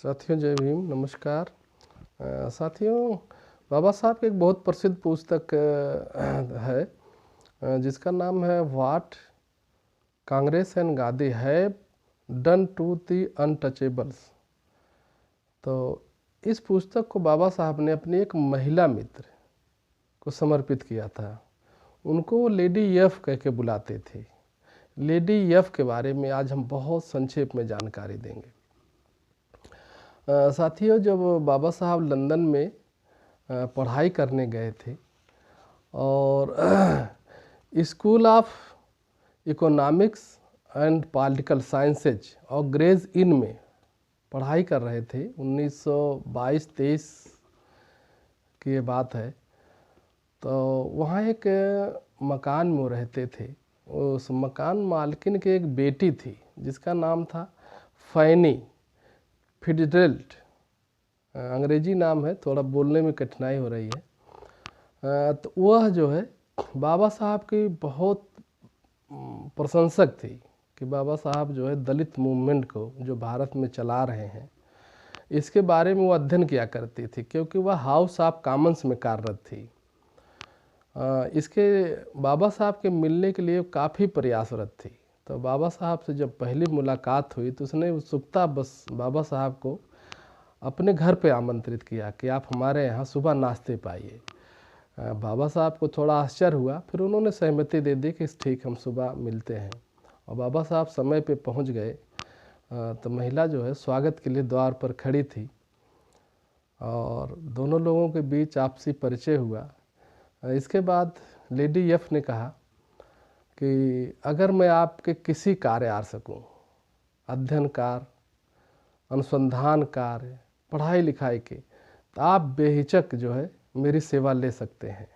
साथियों जय भीम, नमस्कार। साथियों, बाबा साहब की एक बहुत प्रसिद्ध पुस्तक है जिसका नाम है what Congress and Gandhi have done to the untouchables. तो इस पुस्तक को बाबा साहब ने अपनी एक महिला मित्र को समर्पित किया था। उनको लेडी यफ कह के बुलाते थे। लेडी यफ के बारे में आज हम बहुत संक्षेप में जानकारी देंगे। साथियों, जब बाबा साहब लंदन में पढ़ाई करने गए थे और school of economics and political sciences और ग्रेज इन में पढ़ाई कर रहे थे, 1922-23 की ये बात है। तो वहाँ एक मकान में वो रहते थे। उस मकान मालकिन की एक बेटी थी जिसका नाम था फैनी फिट्जजेराल्ड। अंग्रेजी नाम है, थोड़ा बोलने में कठिनाई हो रही है। तो वह जो है बाबा साहब की बहुत प्रशंसक थी कि बाबा साहब जो है दलित मूवमेंट को जो भारत में चला रहे हैं इसके बारे में वो अध्ययन किया करती थी, क्योंकि वह हाउस ऑफ कॉमन्स में कार्यरत थी। इसके बाबा साहब के मिलने के लिए काफ़ी प्रयासरत थी। तो बाबा साहब से जब पहली मुलाकात हुई तो उसने उत्सुकता बस बाबा साहब को अपने घर पे आमंत्रित किया कि आप हमारे यहाँ सुबह नाश्ते पाइए। बाबा साहब को थोड़ा आश्चर्य हुआ, फिर उन्होंने सहमति दे दी कि ठीक, हम सुबह मिलते हैं। और बाबा साहब समय पे पहुँच गए। तो महिला जो है स्वागत के लिए द्वार पर खड़ी थी और दोनों लोगों के बीच आपसी परिचय हुआ। इसके बाद लेडी यफ ने कहा कि अगर मैं आपके किसी कार्य आ सकूं, अध्ययन कार्य, अनुसंधान कार्य, पढ़ाई लिखाई के, तो आप बेहिचक जो है मेरी सेवा ले सकते हैं।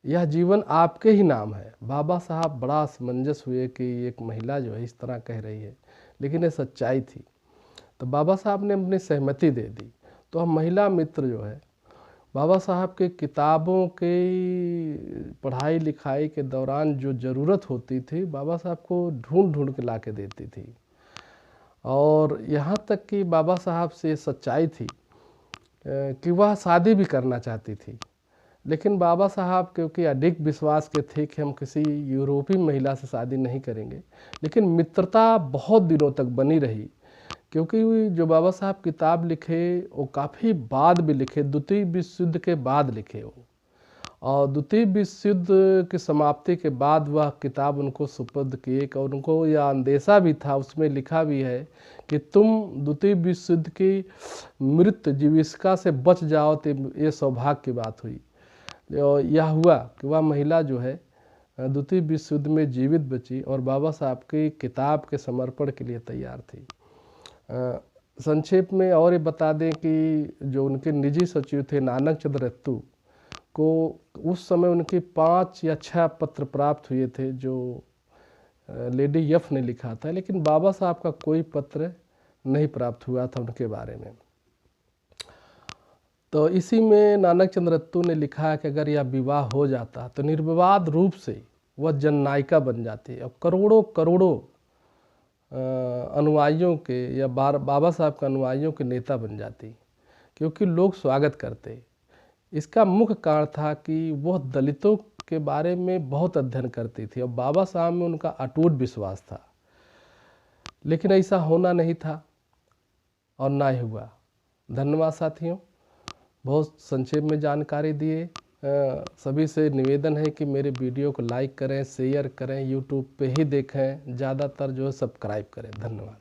यह जीवन आपके ही नाम है। बाबा साहब बड़ा असमंजस हुए कि एक महिला जो है इस तरह कह रही है, लेकिन ये सच्चाई थी। तो बाबा साहब ने अपनी सहमति दे दी। तो हम महिला मित्र जो है बाबा साहब के किताबों के पढ़ाई लिखाई के दौरान जो ज़रूरत होती थी बाबा साहब को ढूंढ ढूंढ के ला के देती थी। और यहाँ तक कि बाबा साहब से सच्चाई थी कि वह शादी भी करना चाहती थी, लेकिन बाबा साहब क्योंकि अडिग विश्वास के थे कि हम किसी यूरोपीय महिला से शादी नहीं करेंगे। लेकिन मित्रता बहुत दिनों तक बनी रही, क्योंकि जो बाबा साहब किताब लिखे वो काफ़ी बाद भी लिखे, द्वितीय विश्व युद्ध के बाद लिखे वो। और द्वितीय विश्व युद्ध की समाप्ति के बाद वह किताब उनको सुपुर्द किए। और उनको यह अंदेशा भी था, उसमें लिखा भी है कि तुम द्वितीय विश्व युद्ध की मृत जीविका से बच जाओ, तो ये सौभाग्य की बात हुई। यह हुआ कि वह महिला जो है द्वितीय विश्व युद्ध में जीवित बची और बाबा साहब की किताब के समर्पण के लिए तैयार थी। संक्षेप में और ये बता दें कि जो उनके निजी सचिव थे नानक चंद्र रत्तू को उस समय उनके 5 या 6 पत्र प्राप्त हुए थे जो लेडी यफ ने लिखा था, लेकिन बाबा साहब का कोई पत्र नहीं प्राप्त हुआ था उनके बारे में। तो इसी में नानक चंद्र रत्तू ने लिखा कि अगर यह विवाह हो जाता तो निर्विवाद रूप से वह जननायिका बन जाती और करोड़ों करोड़ों अनुयायियों के या बाबा साहब के अनुयायियों के नेता बन जाती, क्योंकि लोग स्वागत करते। इसका मुख्य कारण था कि वह दलितों के बारे में बहुत अध्ययन करती थी और बाबा साहब में उनका अटूट विश्वास था। लेकिन ऐसा होना नहीं था और ना ही हुआ। धन्यवाद साथियों, बहुत संक्षेप में जानकारी दिए। सभी से निवेदन है कि मेरे वीडियो को लाइक करें, शेयर करें, यूट्यूब पे ही देखें, ज़्यादातर जो है सब्सक्राइब करें। धन्यवाद।